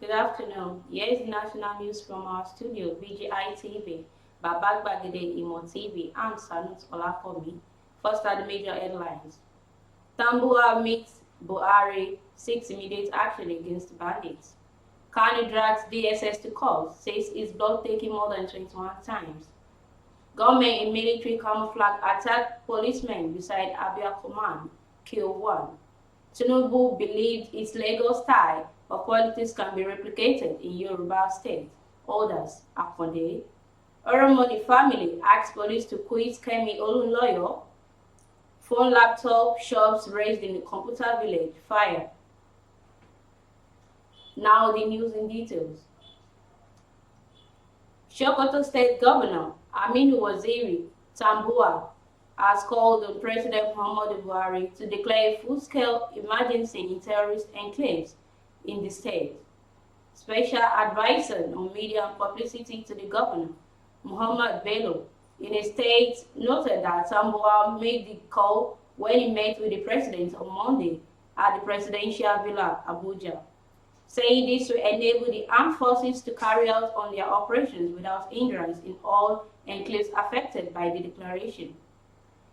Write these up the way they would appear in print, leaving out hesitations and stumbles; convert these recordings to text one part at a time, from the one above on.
Good afternoon. Here's national news from our studio, BGI TV, Babak Bagade Imo TV, and Sanut Olakomi. First are the major headlines. Tambuwal meets Buhari, seeks immediate action against bandits. Kanu drags DSS to court, says his blood taking more than 21 times. Government in military camouflage attacked policemen beside Abia Command, kill one. Tinubu believed its Lagos style of politics can be replicated in Yoruba state. Others, Akonde. Oromoni family asked police to quit Kemi Olunloyo. Phone, laptop, shops raised in the computer village, fire. Now the news in details. Sokoto State Governor Aminu Waziri Tambuwal has called on President Muhammadu Buhari to declare a full-scale emergency in terrorist enclaves in the state. Special advisor on media and publicity to the governor, Muhammad Bello, in a state noted that Tambuwal made the call when he met with the president on Monday at the presidential villa, Abuja, saying this will enable the armed forces to carry out on their operations without hindrance in all enclaves affected by the declaration.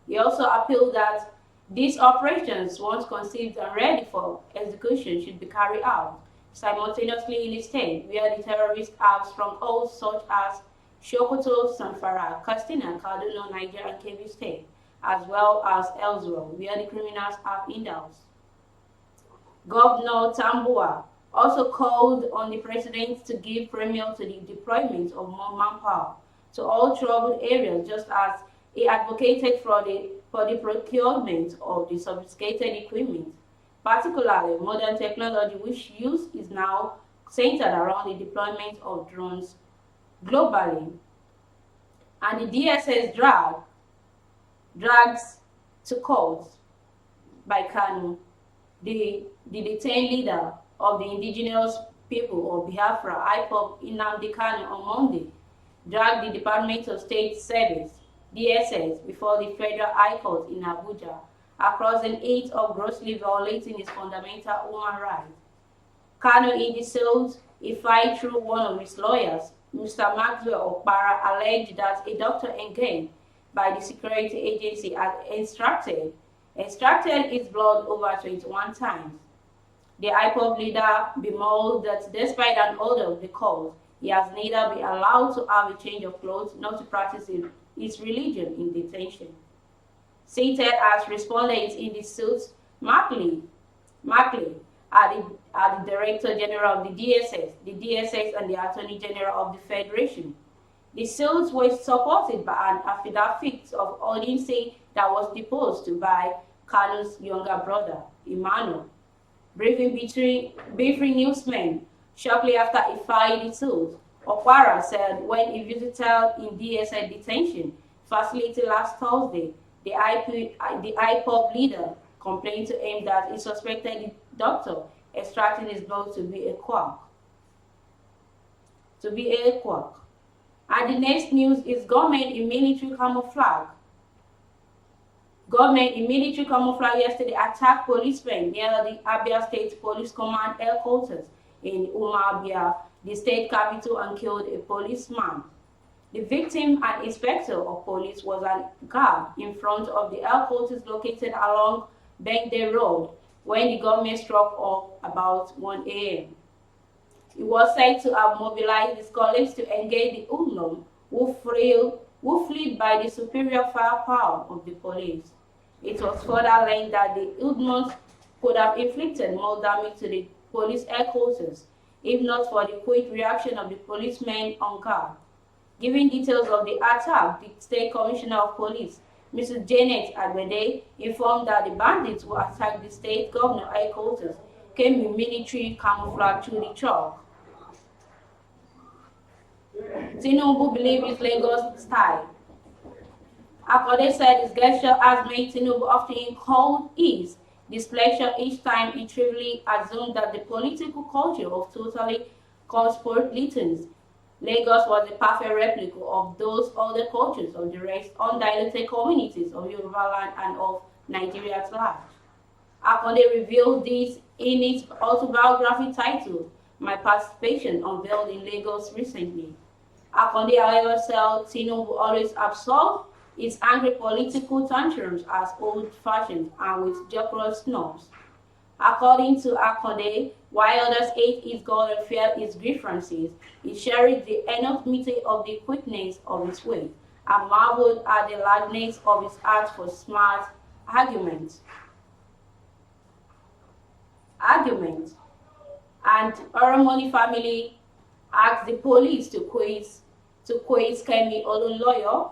He also appealed that these operations, once conceived and ready for execution, should be carried out simultaneously in a state where the terrorists have strongholds such as Sokoto, Zamfara, Katsina, Kaduna, Niger, and Kebbi State, as well as elsewhere where the criminals have in-house. Governor Tambuwal also called on the president to give premium to the deployment of more manpower to all troubled areas, just as he advocated for the procurement of the sophisticated equipment, particularly modern technology, which use is now centered around the deployment of drones globally. And the DSS drags to court by Kanu, the detained leader of the indigenous people of Biafra, IPOB Nnamdi Kanu, on Monday, dragged the Department of State Service, DSS, before the Federal High Court in Abuja, accusing it of grossly violating his fundamental human rights. Kanu, in the suit, he filed through one of his lawyers, Mr. Maxwell Okpara, alleged that a doctor engaged by the security agency had extracted his blood over 21 times. The IPOB leader bemoaned that despite an order of the court, he has neither been allowed to have a change of clothes nor to practice his religion in detention. Seated as respondents in the suit, Markley, are the Director General of the DSS and the Attorney General of the Federation. The suits were supported by an affidavit of audiencing that was deposed by Kanu's younger brother, Emmanuel. Briefing newsmen shortly after he filed the suit, Okwara said when he visited in DSS detention facility last Thursday, the IPOB leader complained to him that he suspected the doctor extracting his blood to be a quack. And the next news is government in military camouflage. Government in military camouflage yesterday attacked policemen near the Abia State Police Command headquarters in Umuahia, the state capital, and killed a policeman. The victim, an inspector of police, was a guard in front of the headquarters located along Bengde Road when the government struck off about 1 a.m. He was said to have mobilized his colleagues to engage the hoodlum who fled by the superior firepower of the police. It was further learned that the hoodlums could have inflicted more damage to the police headquarters if not for the quick reaction of the policemen on guard. Giving details of the attack, the State Commissioner of Police, Mrs. Janet Adwede, informed that the bandits who attacked the state governor headquarters came in military camouflage through the chalk. Tinubu believes his Lagos style. Akode said his gesture has made Tinubu often called his displeasure each time he trivially assumed that the political culture of totally cosmopolitans Lagos was a perfect replica of those other cultures of the rest undiluted communities of Yoruba land and of Nigeria at large. Akonde revealed this in its autobiography titled my participation unveiled in Lagos recently. Akonde, however, said Tinubu always absorbed its angry political tantrums as old-fashioned and with decorous snobs. According to Akonde, while others hate his God and fear his grievances, he cherished the enormity of the quickness of his way and marveled at the largeness of his art for smart arguments. And Oromoni family asked the police to quiz Kemi Olunloyo.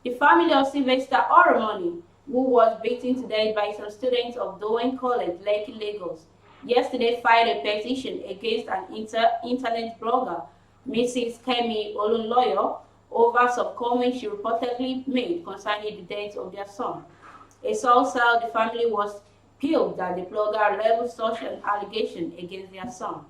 The family of Sylvester Oromoni, who was beaten to death by some students of Dowen College, Lekki, Lagos, yesterday filed a petition against an internet blogger, Mrs. Kemi Olunloyo, over some comments she reportedly made concerning the death of their son. A source said the family was appealed that the blogger leveled such an allegation against their son.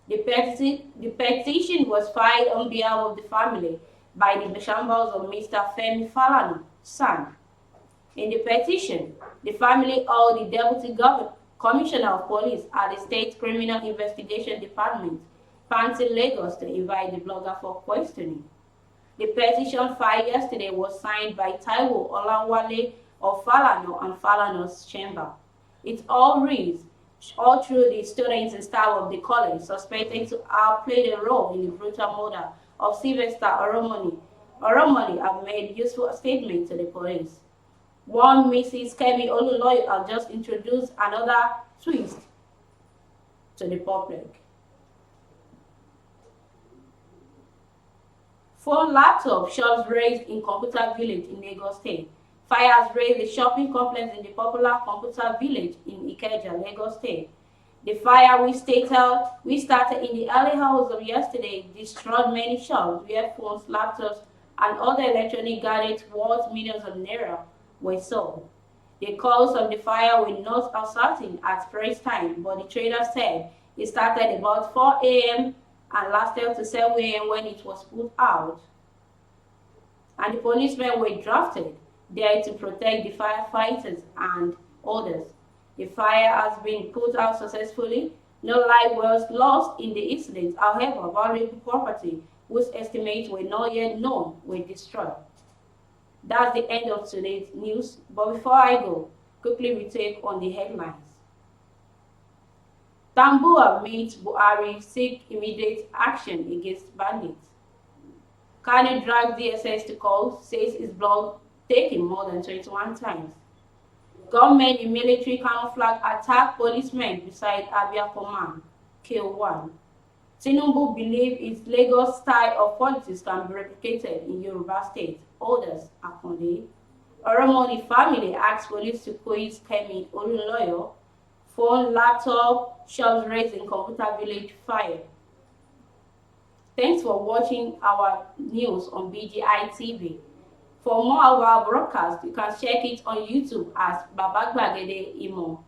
The petition was filed on behalf of the family by the shambles of Mr. Femi Falana, son. In the petition, the family or the Deputy Commissioner of Police at the State Criminal Investigation Department, Pantin, Lagos, to invite the blogger for questioning. The petition filed yesterday was signed by Taiwo Olanwale of Falana and Falana's chamber. It all reads, all through the students and staff of the college suspected to have played a role in the brutal murder of Sylvester Oromoni. Oromoni have made useful statements to the police. One Mrs. Kemi Olunloyo has just introduced another twist to the public. Phone laptop shops raised in Computer Village in Lagos State. Fires raised the shopping complex in the popular Computer Village in Ikeja, Lagos State. The fire, which started in the early hours of yesterday, destroyed many shops where phones, laptops, and other electronic gadgets worth millions of naira were sold. The cause of the fire were not uncertain at press time, but the trader said it started about 4 a.m. and lasted to 7 a.m. when it was put out. And the policemen were drafted there to protect the firefighters and others. The fire has been put out successfully. No life was lost in the incident. However, valuable property, whose estimates were not yet known, were destroyed. That's the end of today's news. But before I go, quickly retake on the headlines. Tambuwal meets Buhari seek immediate action against bandits. Kano drags DSS to court, says his blog taken more than 21 times. Government in military camouflage attack policemen beside Abia Command, kill one. Tinubu believes his Lagos style of politics can be replicated in Yoruba State. Others are Akonde. Oromoni family asks police to quiz Kemi Olunloyo. Phone, laptop, shops raised in Computer Village fire. Thanks for watching our news on BGI TV. For more of our broadcasts, you can check it on YouTube as Babagbagede Imo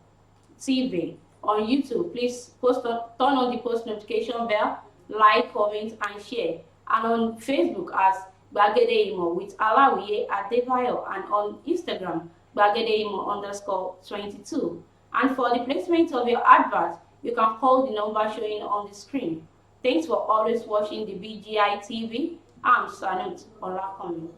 TV. On YouTube, please turn on the post notification bell, like, comment, and share. And on Facebook as Gbagede Imo with Alawiye Adebayo, and on Instagram, Gbagede Imo _22. And for the placement of your advert, you can call the number showing on the screen. Thanks for always watching the BGI TV. I'm Sanut Olakomi.